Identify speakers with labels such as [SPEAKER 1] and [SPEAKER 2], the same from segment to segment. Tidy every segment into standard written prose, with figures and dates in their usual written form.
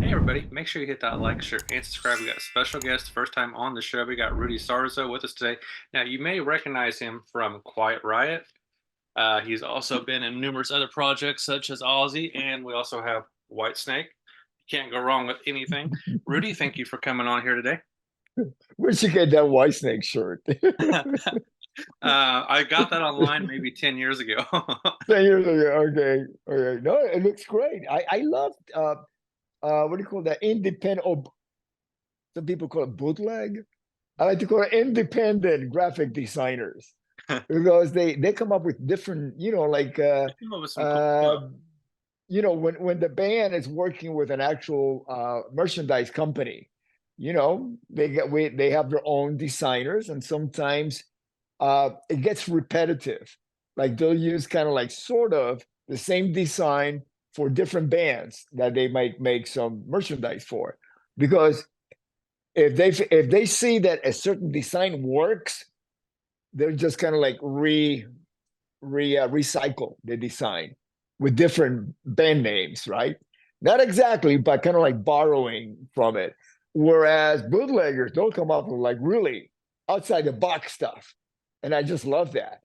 [SPEAKER 1] Hey everybody, make sure you hit that like, share, and subscribe. We got a special guest, first time on the show. We got Rudy Sarzo with us today. Now, you may recognize him from Quiet Riot. He's also been in numerous other projects such as Ozzy, and we also have White Snake. Can't go wrong with anything. Rudy, thank you for coming on here today.
[SPEAKER 2] Where'd you get that White Snake shirt?
[SPEAKER 1] I got that online maybe 10 years ago.
[SPEAKER 2] 10 years ago. Okay. Okay. No, it looks great. I love what do you call that? Independent, oh, some people call it bootleg. I like to call it independent graphic designers because they come up with different, like
[SPEAKER 1] Came up with some cool
[SPEAKER 2] uh
[SPEAKER 1] stuff.
[SPEAKER 2] when the band is working with an actual merchandise company, they have their own designers, and sometimes it gets repetitive. Like they'll use kind of like sort of the same design for different bands that they might make some merchandise for. Because if they see that a certain design works, they're just kind of like recycle the design with different band names, right? Not exactly, but kind of like borrowing from it. Whereas bootleggers, they'll come up with like really outside the box stuff. And I just love that.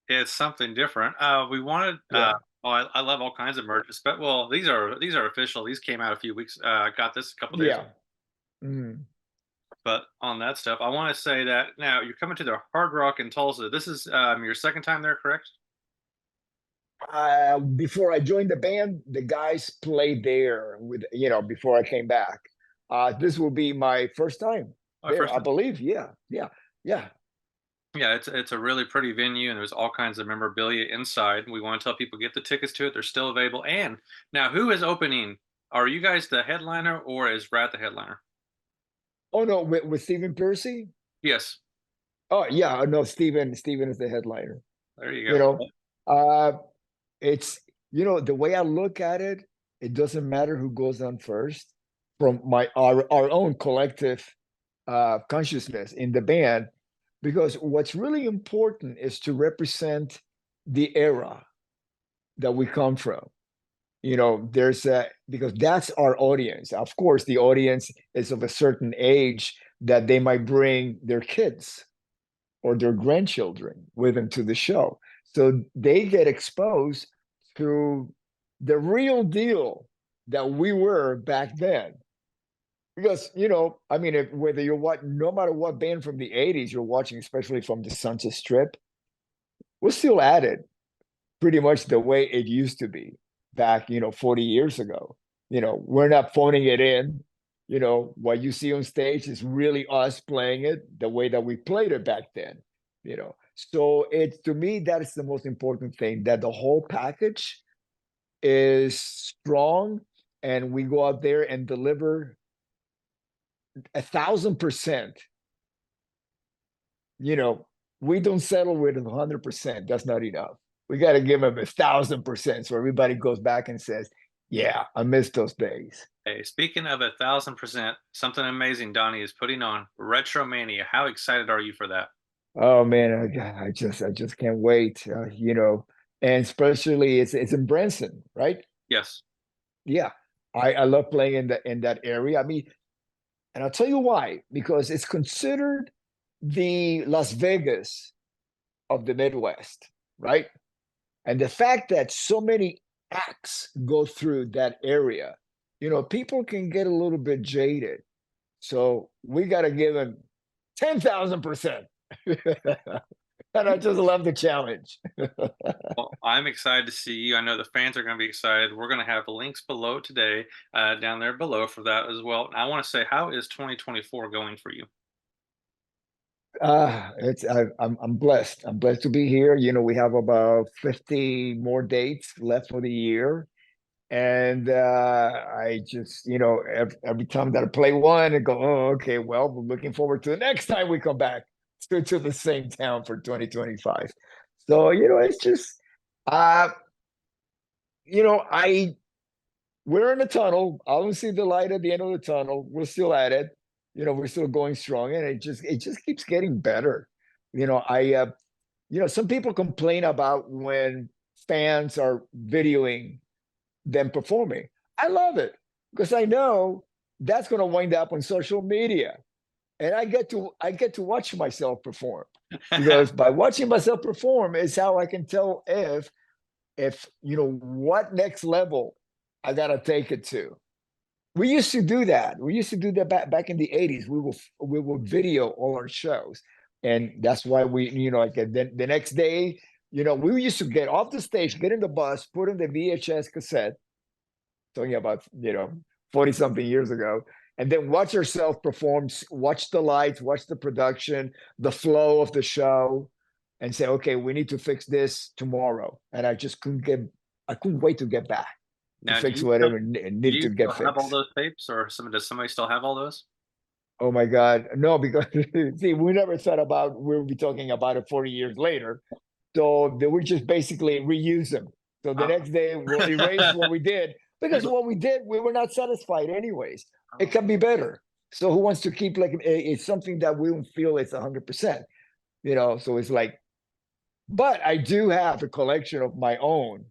[SPEAKER 1] It's something different. We wanted.
[SPEAKER 2] Yeah.
[SPEAKER 1] Oh, I love all kinds of merches, but well, these are official. These came out a few weeks. I got this a couple days.
[SPEAKER 2] Yeah. Mm.
[SPEAKER 1] But on that stuff, I want to say that now you're coming to the Hard Rock in Tulsa. This is your second time there, correct?
[SPEAKER 2] Before I joined the band, the guys played there before I came back. This will be my first time
[SPEAKER 1] Oh,
[SPEAKER 2] there,
[SPEAKER 1] first
[SPEAKER 2] I
[SPEAKER 1] time.
[SPEAKER 2] believe. Yeah. Yeah. Yeah.
[SPEAKER 1] Yeah, it's a really pretty venue, and there's all kinds of memorabilia inside. We want to tell people get the tickets to it; they're still available. And now, who is opening? Are you guys the headliner, or is Brad the headliner?
[SPEAKER 2] Oh no, with Stephen Piercy?
[SPEAKER 1] Yes,
[SPEAKER 2] Oh yeah, no, Stephen is the headliner.
[SPEAKER 1] there you
[SPEAKER 2] You
[SPEAKER 1] go.
[SPEAKER 2] know, uh it's the way I look at it, it doesn't matter who goes on first from our own collective consciousness in the band, because what's really important is to represent the era that we come from. There's a because that's our audience. Of course, the audience is of a certain age that they might bring their kids or their grandchildren with them to the show. So they get exposed to the real deal that we were back then. Because, I mean, whether you're what, no matter what band from the 80s you're watching, especially from the Sunset Strip, we're still at it pretty much the way it used to be back, 40 years ago. We're not phoning it in. What you see on stage is really us playing it the way that we played it back then. So it's to me that is the most important thing, that the whole package is strong and we go out there and deliver 1,000%. you know, we don't settle with 100%. That's not enough. We got to give them 1,000%. So everybody goes back and says, yeah, I miss those days.
[SPEAKER 1] Hey, speaking of 1,000%, something amazing Donnie is putting on Retromania. How excited are you for that?
[SPEAKER 2] Oh man, I just can't wait. And especially it's in Branson, right?
[SPEAKER 1] Yes.
[SPEAKER 2] Yeah. I love playing in that area. I mean, and I'll tell you why, because it's considered the Las Vegas of the Midwest, right? And the fact that so many acts go through that area, people can get a little bit jaded. So we got to give them 10,000%. And I just love the challenge.
[SPEAKER 1] Well, I'm excited to see you. I know the fans are going to be excited. We're going to have links below today, down there below for that as well. And I want to say, how is 2024 going for you?
[SPEAKER 2] I'm blessed. I'm blessed to be here. We have about 50 more dates left for the year. And I just, every time that I play one, I go, oh, okay, well, we're looking forward to the next time we come back to the same town for 2025. So, it's just, uh, I we're in a tunnel. I don't see the light at the end of the tunnel. We're still at it. We're still going strong, and it just keeps getting better. Some people complain about when fans are videoing them performing. I love it. because I know that's going to wind up on social media, and I get to watch myself perform, because by watching myself perform is how I can tell if what next level I got to take it to. We used to do that. We used to do that back in the 80s. We will video all our shows. And that's why like the next day, we used to get off the stage, get in the bus, put in the VHS cassette, talking about, 40 something years ago, and then watch ourselves perform, watch the lights, watch the production, the flow of the show, and say, okay, we need to fix this tomorrow. And I couldn't wait to get back to
[SPEAKER 1] Now,
[SPEAKER 2] fix whatever
[SPEAKER 1] do
[SPEAKER 2] needed
[SPEAKER 1] you
[SPEAKER 2] to get
[SPEAKER 1] still have all
[SPEAKER 2] fixed.
[SPEAKER 1] those tapes, or does somebody still have all those?
[SPEAKER 2] Oh my God. No, because see, we never thought about we'll be talking about it 40 years later. So we just basically reuse them. So the
[SPEAKER 1] Oh.
[SPEAKER 2] next day we'll erase what we did, because what we did, we were not satisfied anyways. It
[SPEAKER 1] Oh.
[SPEAKER 2] can be better. So who wants to keep, like, it's something that we don't feel it's 100%, so it's like, but I do have a collection of my own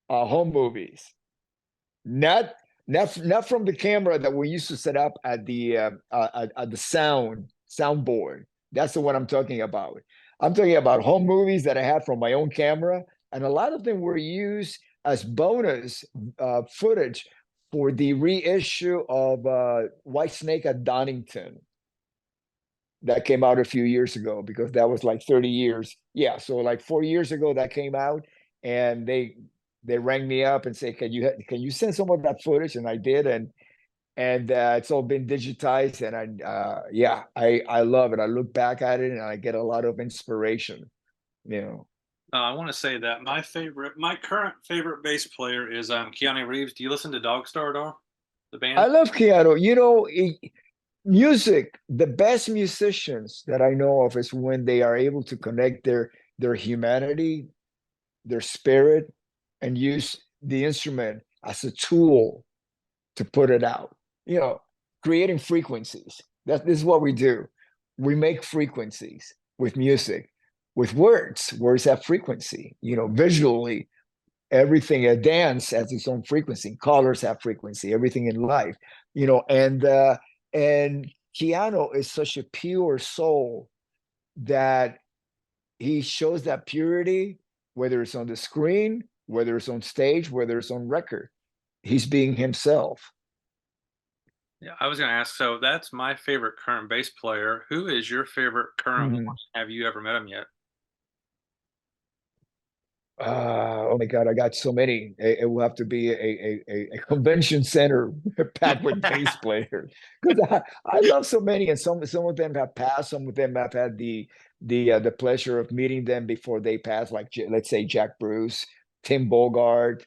[SPEAKER 2] home movies. Not from the camera that we used to set up at the soundboard. That's the one I'm talking about. I'm talking about home movies that I have from my own camera, and a lot of them were used as bonus footage for the reissue of White Snake at Donington that came out a few years ago, because that was like 30 years. Yeah, so like 4 years ago that came out, and they rang me up and say, can you send some of that footage? And I did, and it's all been digitized, and I love it. I look back at it and I get a lot of inspiration. You know,
[SPEAKER 1] I want to say that my current favorite bass player is Keanu Reeves. Do you listen to Dogstar at all? The
[SPEAKER 2] I
[SPEAKER 1] band?
[SPEAKER 2] love Keanu. Music. The best musicians that I know of is when they are able to connect their humanity, their spirit, and use the instrument as a tool to put it out. You know, Creating frequencies. This is what we do. We make frequencies with music, with words. Words have frequency. Visually, everything. A dance has its own frequency. Colors have frequency. Everything in life. And Keanu is such a pure soul that he shows that purity, whether it's on the screen, whether it's on stage, whether it's on record. He's being himself.
[SPEAKER 1] Yeah, I was going to ask. So that's my favorite current bass player. Who is your favorite current one?
[SPEAKER 2] Mhm.
[SPEAKER 1] Have you ever met him yet?
[SPEAKER 2] Oh my God, I got so many. It will have to be a convention center packed with bass players, because I love so many, and some of them have passed. Some of them have had the pleasure of meeting them before they passed, like let's say Jack Bruce, Tim Bogart.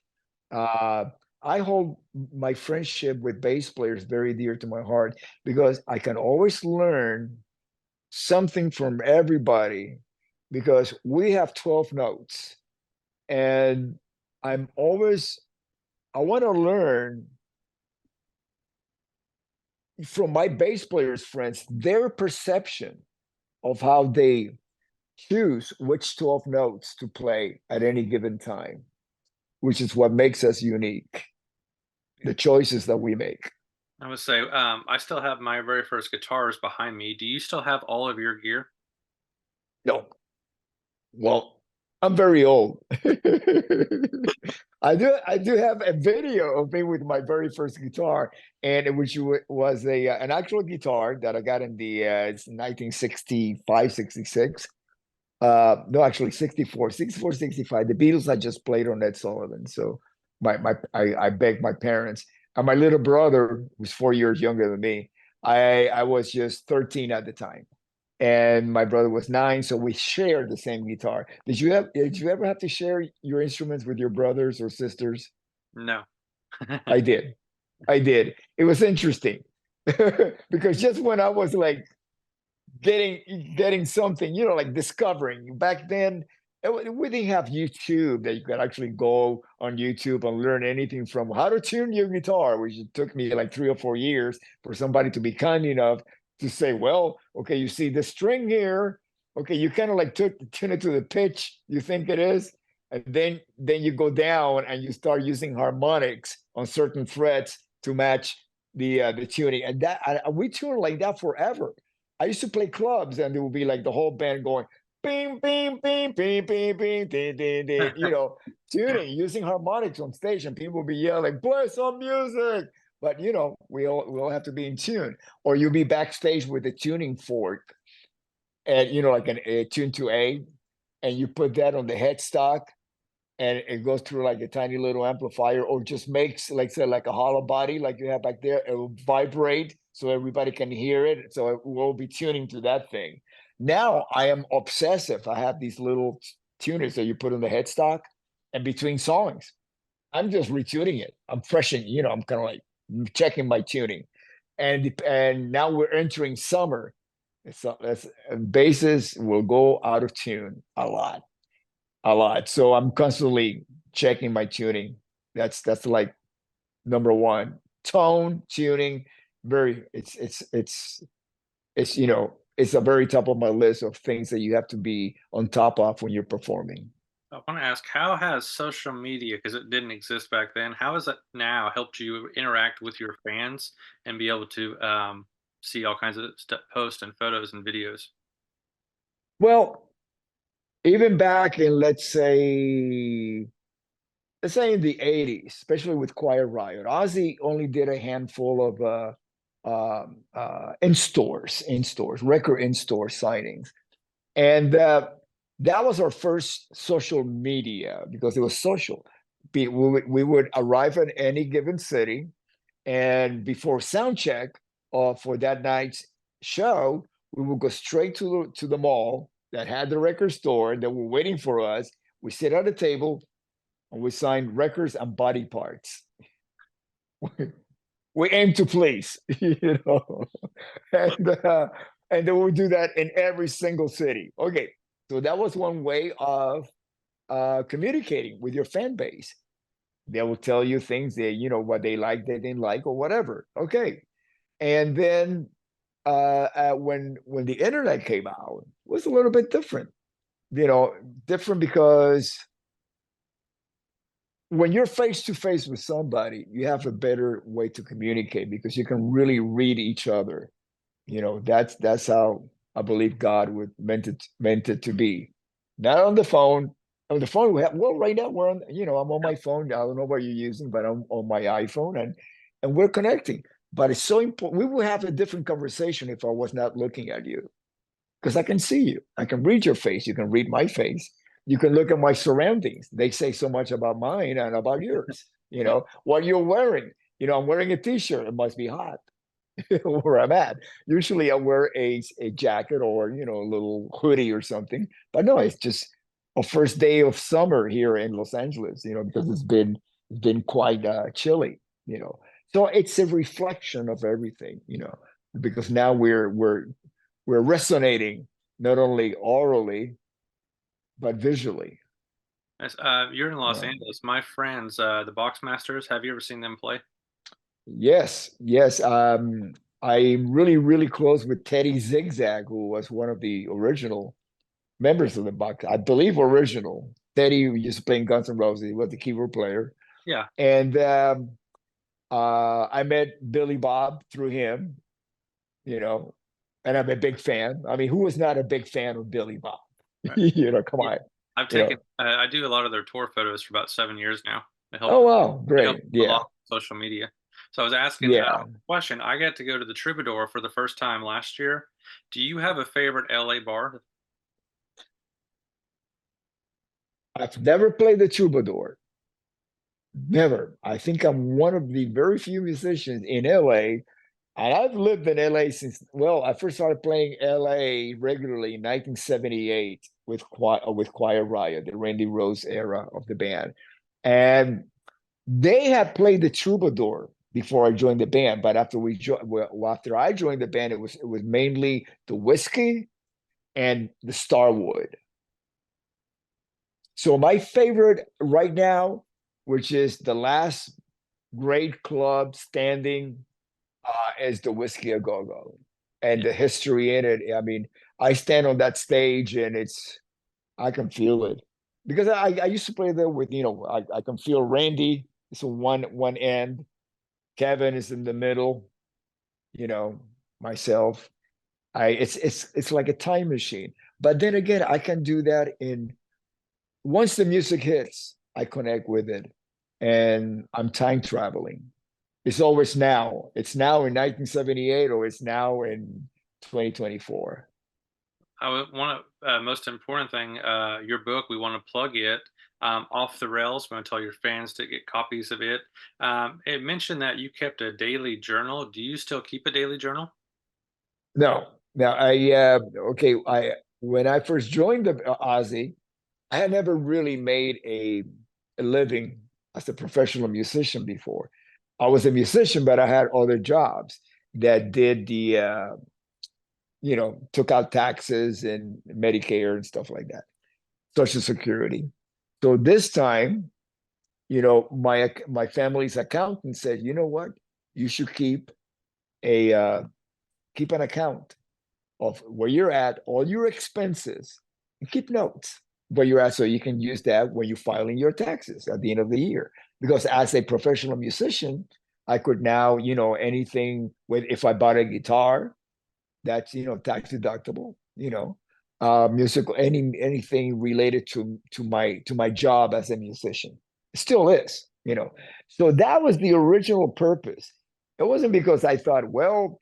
[SPEAKER 2] Uh, I hold my friendship with bass players very dear to my heart, because I can always learn something from everybody, because we have 12 notes, and I'm always I want to learn from my bass players friends their perception of how they choose which 12 notes to play at any given time, which is what makes us unique, the choices that we make.
[SPEAKER 1] I would say I still have my very first guitars behind me. Do you still have all of your gear?
[SPEAKER 2] No, well, I'm very old. I do have a video of me with my very first guitar, and which was an actual guitar that I got in the it's 1965, 66. No, actually 64, 64, 65. The Beatles I just played on Ed Sullivan. So I begged my parents. And my little brother, who's 4 years younger than me, I was just 13 at the time, and my brother was 9, so we shared the same guitar. Did you ever have to share your instruments with your brothers or sisters?
[SPEAKER 1] No.
[SPEAKER 2] I did. I did. It was interesting because just when I was like getting something, like discovering back then, we didn't have YouTube that you could actually go on YouTube and learn anything from how to tune your guitar, which it took me like 3 or 4 years for somebody to be kind enough to say, well, okay, you see the string here. Okay, you kind of like tune it to the pitch you think it is, and then you go down and you start using harmonics on certain frets to match the tuning, and we tuned like that forever. I used to play clubs, and there would be like the whole band going bing, bing, bing, bing, bing, bing, ding, ding, ding, tuning using harmonics on stage, and people would be yelling, "Play some music!" But we all have to be in tune, or you'll be backstage with a tuning fork, and like a tune to A, and you put that on the headstock, and it goes through like a tiny little amplifier, or just makes, like, say, like a hollow body like you have back there. It will vibrate so everybody can hear it, so it will be tuning to that thing. Now I am obsessive. I have these little tuners that you put on the headstock, and between songs I'm just retuning it. I'm freshing, I'm kind of like checking my tuning. And now we're entering summer. So that's basses will go out of tune a lot, a lot. So I'm constantly checking my tuning. That's like number one. Tone tuning, very it's a very top of my list of things that you have to be on top of when you're performing.
[SPEAKER 1] I want to ask, how has social media, because it didn't exist back then, how has it now helped you interact with your fans and be able to see all kinds of posts and photos and videos?
[SPEAKER 2] Well, even back in, let's say in the 80s, especially with Quiet Riot, Ozzy only did a handful of in stores, record in-store signings. And that was our first social media, because it was social. We would arrive at any given city, and before sound check for that night's show, we would go straight to the mall that had the record store that were waiting for us. We sit at a table, and we sign records and body parts. We aim to please, and then we'll do that in every single city. Okay, so that was one way of communicating with your fan base. They will tell you things, that what they like, they didn't like, or whatever. Okay, and then when the internet came out, it was a little bit different. Different because when you're face to face with somebody, you have a better way to communicate, because you can really read each other. That's how I believe God would meant it to be. Not on the phone. On the phone, well, right now we're on. I'm on my phone. I don't know what you're using, but I'm on my iPhone, and we're connecting. But it's so important. We will have a different conversation if I was not looking at you, because I can see you. I can read your face. You can read my face. You can look at my surroundings. They say so much about mine and about yours. What you're wearing. I'm wearing a t-shirt. It must be hot where I'm at. Usually I wear a jacket, or a little hoodie or something. But no, it's just a first day of summer here in Los Angeles, because it's been quite chilly, So it's a reflection of everything, because now we're resonating not only orally but visually.
[SPEAKER 1] You're in Los
[SPEAKER 2] Yeah.
[SPEAKER 1] Angeles. My friends, the Boxmasters, have you ever seen them play?
[SPEAKER 2] Yes, yes. I'm really, really close with Teddy Zigzag, who was one of the original members of the Bucks. I believe original. Teddy used to play in Guns N' Roses. He was the keyboard player.
[SPEAKER 1] Yeah.
[SPEAKER 2] And I met Billy Bob through him, you know, and I'm a big fan. I mean, who was not a big fan of Billy Bob?
[SPEAKER 1] Right.
[SPEAKER 2] Come
[SPEAKER 1] Yeah.
[SPEAKER 2] on.
[SPEAKER 1] I've
[SPEAKER 2] You know.
[SPEAKER 1] taken, I do a lot of their tour photos for about 7 years now. It
[SPEAKER 2] Oh
[SPEAKER 1] helped.
[SPEAKER 2] wow,
[SPEAKER 1] It helped
[SPEAKER 2] great.
[SPEAKER 1] a
[SPEAKER 2] Yeah.
[SPEAKER 1] lot with social media. So I was asking
[SPEAKER 2] Yeah.
[SPEAKER 1] question. I got to go to the Troubadour for the first time last year. Do you have a favorite LA bar?
[SPEAKER 2] I've never played the troubadour. Never. I think I'm one of the very few musicians in LA. And I've lived in LA since, well, I first started playing LA regularly in 1978 with Quiet Riot, the Randy Rose era of the band. And they had played the Troubadour before I joined the band, but after I joined the band, it was mainly the Whiskey and the Starwood. So my favorite right now, which is the last great club standing, is the Whiskey a Go Go, and the history in it. I mean, I stand on that stage, and I can feel it, because I used to play there with, I can feel Randy. It's one end, Kevin is in the middle, you know, myself. It's like a time machine. But then again, I can do that in once the music hits, I connect with it, and I'm time traveling. It's always now. It's now in 1978, or it's now in 2024.
[SPEAKER 1] I would want to, most important thing, your book, we want to plug it. Off the Rails. We want to tell your fans to get copies of it. It mentioned that you kept a daily journal. Do you still keep a daily journal?
[SPEAKER 2] No, now okay. I when I first joined the Ozzy, I had never really made a living as a professional musician before. I was a musician, but I had other jobs that did the took out taxes and Medicare and stuff like that, Social Security. So this time, my family's accountant said, you know what, you should a keep an account of where you're at, all your expenses, and keep notes where you're at, so you can use that when you're filing your taxes at the end of the year. Because as a professional musician, I could now, anything with if I bought a guitar, that's tax deductible. Musical anything related to my job as a musician. It still is. So that was the original purpose. It wasn't because I thought, well,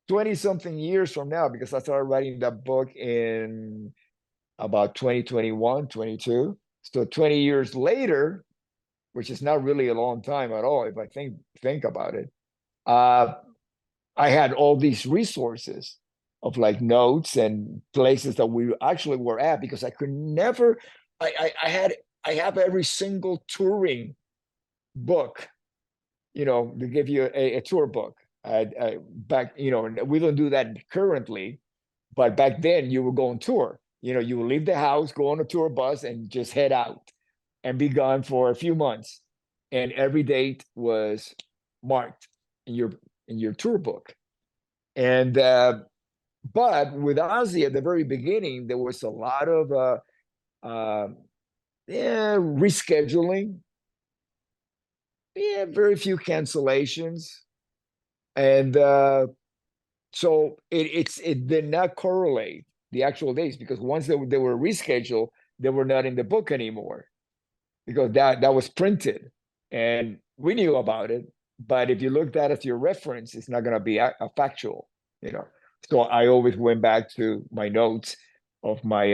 [SPEAKER 2] 20 something years from now, because I started writing that book in about 2021, 22. So 20 years later, which is not really a long time at all if I think about it. Uh, I had all these resources of like notes and places that we actually were at, because I could never. I have every single touring book, to give you a tour book. Back, we don't do that currently, but back then you would go on tour. You would leave the house, go on a tour bus, and just head out and be gone for a few months. And every date was marked in your tour book. And but with Ozzy at the very beginning, there was a lot of rescheduling, very few cancellations, and so it did not correlate the actual dates, because once they were rescheduled, they were not in the book anymore, because that was printed, and we knew about it. But if you looked at it as your reference, it's not going to be a factual, you know. So I always went back to my notes of my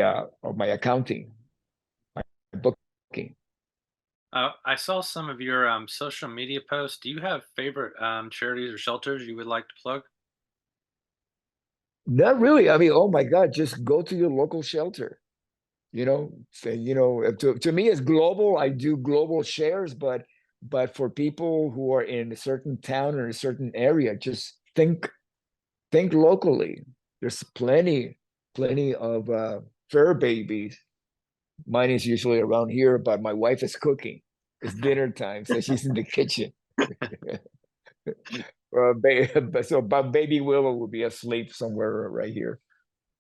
[SPEAKER 2] accounting, my booking.
[SPEAKER 1] I saw some of your social media posts. Do you have favorite charities or shelters you would like to plug?
[SPEAKER 2] Not really. I mean, oh my God, just go to your local shelter. To me, it's global. I do global shares, but for people who are in a certain town or a certain area, just think locally. There's plenty of fur babies. Mine is usually around here, but my wife is cooking. It's dinner time, so she's in the kitchen. But baby Willow will be asleep somewhere right here.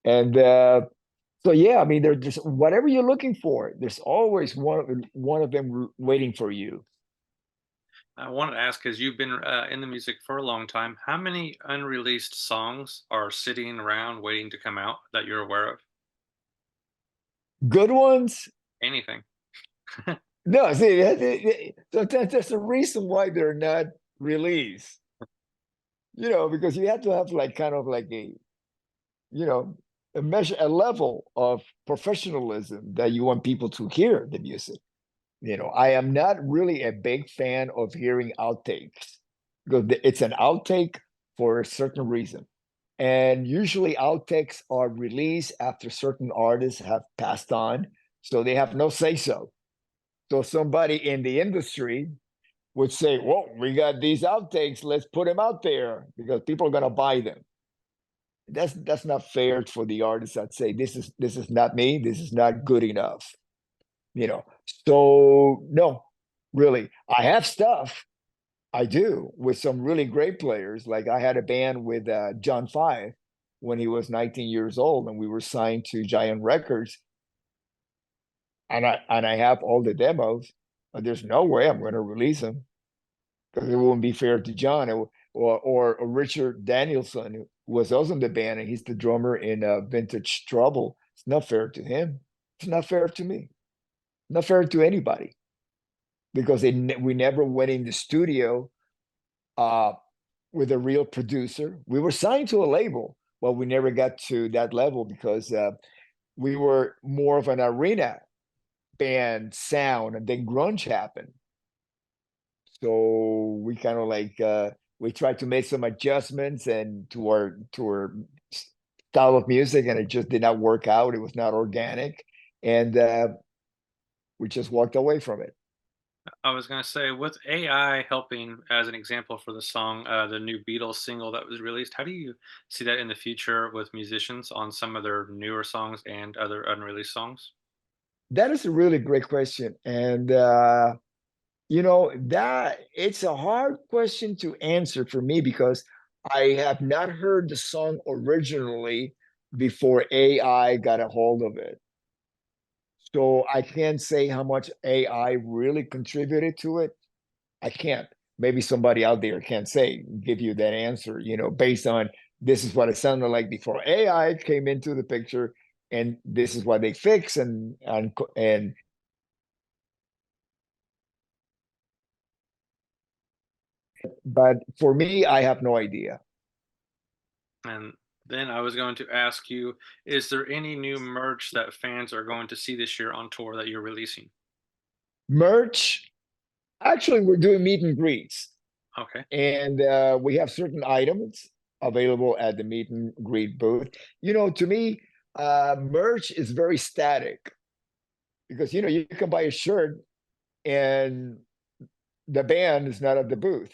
[SPEAKER 2] And so yeah, I mean, there's just whatever you're looking for, there's always one of them waiting for you.
[SPEAKER 1] I wanted to ask, because you've been in the music for a long time, how many unreleased songs are sitting around waiting to come out that you're aware of?
[SPEAKER 2] Good ones.
[SPEAKER 1] Anything?
[SPEAKER 2] No, see, that's the reason why they're not released. Because you have to have like kind of like you know, a level of professionalism that you want people to hear the music. I am not really a big fan of hearing outtakes, because it's an outtake for a certain reason. And usually outtakes are released after certain artists have passed on, so they have no say so. So somebody in the industry would say, well, we got these outtakes, let's put them out there because people are going to buy them. That's not fair for the artists that say this is not me, this is not good enough. So no, really, I have stuff. I do, with some really great players. Like I had a band with John Five when he was 19 years old, and we were signed to Giant Records. And I have all the demos, but there's no way I'm going to release them. because it wouldn't be fair to John or Richard Danielson, who was also in the band, and he's the drummer in Vintage Trouble. It's not fair to him. It's not fair to me. Not fair to anybody because we never went in the studio uh, with a real producer. We were signed to a label, but we never got to that level because we were more of an arena band sound, and then grunge happened. So we kind of like we tried to make some adjustments and to our style of music, and it just did not work out. It was not organic, and we just walked away from it.
[SPEAKER 1] I was gonna say, with AI helping as an example for the song, the new Beatles single that was released, how do you see that in the future with musicians on some of their newer songs and other unreleased songs?
[SPEAKER 2] That is a really great question, and that it's a hard question to answer for me because I have not heard the song originally before AI got a hold of it. So I can't say how much AI really contributed to it. I can't. Maybe somebody out there can say, give you that answer, based on this is what it sounded like before AI came into the picture, and this is what they fix, and but for me, I have no idea.
[SPEAKER 1] And then I was going to ask you, is there any new merch that fans are going to see this year on tour that you're releasing?
[SPEAKER 2] Merch, actually, we're doing meet and greets,
[SPEAKER 1] Okay.
[SPEAKER 2] and we have certain items available at the meet and greet booth. To me, merch is very static because you can buy a shirt and the band is not at the booth.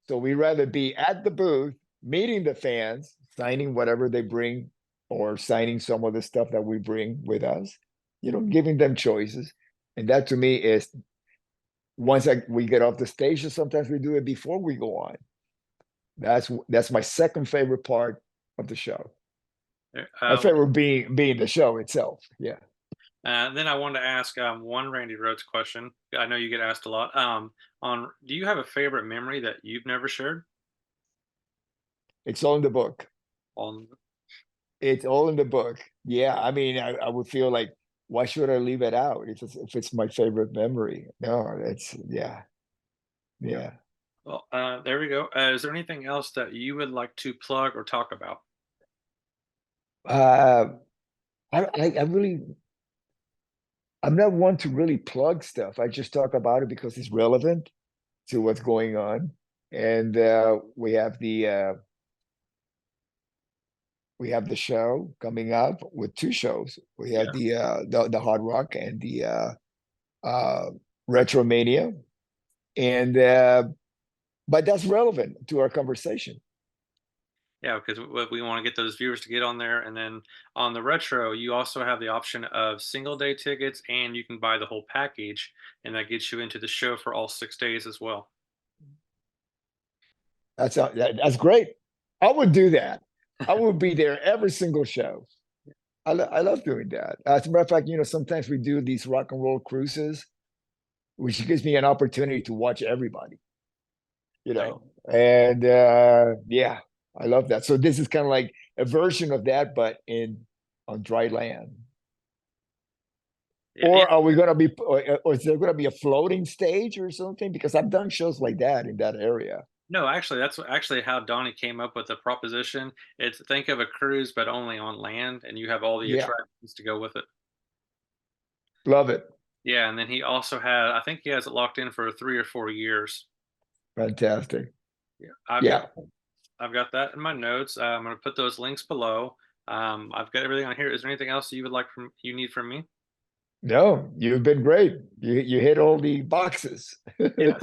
[SPEAKER 2] So we rather be at the booth, meeting the fans, signing whatever they bring, or signing some of the stuff that we bring with us, giving them choices. And that to me is once we get off the stage, or sometimes we do it before we go on. That's my second favorite part of the show. My
[SPEAKER 1] Uh,
[SPEAKER 2] favorite being the show itself. Yeah.
[SPEAKER 1] then I wanted to ask one Randy Rhodes question. I know you get asked a lot. On do you have a favorite memory that you've never shared?
[SPEAKER 2] It's all in the book.
[SPEAKER 1] On
[SPEAKER 2] It's all in the book. Yeah. I mean, I would feel like, why should I leave it out if it's my favorite memory? No, it's yeah,
[SPEAKER 1] yeah.
[SPEAKER 2] yeah.
[SPEAKER 1] Well, there we go. Is there anything else that you would like to plug or talk about?
[SPEAKER 2] Uh, I really, I'm not one to really plug stuff. I just talk about it because it's relevant to what's going on. And we have the show coming up with two shows. We
[SPEAKER 1] Yeah.
[SPEAKER 2] have the Hard Rock and the uh Retromania. And but that's relevant to our conversation.
[SPEAKER 1] Yeah, because we want to get those viewers to get on there, and then on the retro, you also have the option of single day tickets, and you can buy the whole package, and that gets you into the show for all 6 days as well.
[SPEAKER 2] That's great. I would do that. I would be there every single show. I love doing that. As a matter of fact, sometimes we do these rock and roll cruises, which gives me an opportunity to watch everybody,
[SPEAKER 1] Right.
[SPEAKER 2] and yeah, I love that. So this is kind of like a version of that, but in on dry land.
[SPEAKER 1] Yeah, yeah.
[SPEAKER 2] Or are we going to be, or is there going to be a floating stage or something? Because I've done shows like that in that area.
[SPEAKER 1] No, actually, that's actually how Donnie came up with the proposition. It's think of a cruise, but only on land, and you have all the
[SPEAKER 2] Yeah,
[SPEAKER 1] attractions to go with it.
[SPEAKER 2] love it.
[SPEAKER 1] Yeah, and then he also had, I think he has it locked in for 3 or 4 years.
[SPEAKER 2] Fantastic.
[SPEAKER 1] Yeah,
[SPEAKER 2] Yeah.
[SPEAKER 1] I've got that in my notes. I'm going to put those links below. I've got everything on here. Is there anything else you would like from you need from me?
[SPEAKER 2] No, you've been great. You hit all the boxes.
[SPEAKER 1] Yes.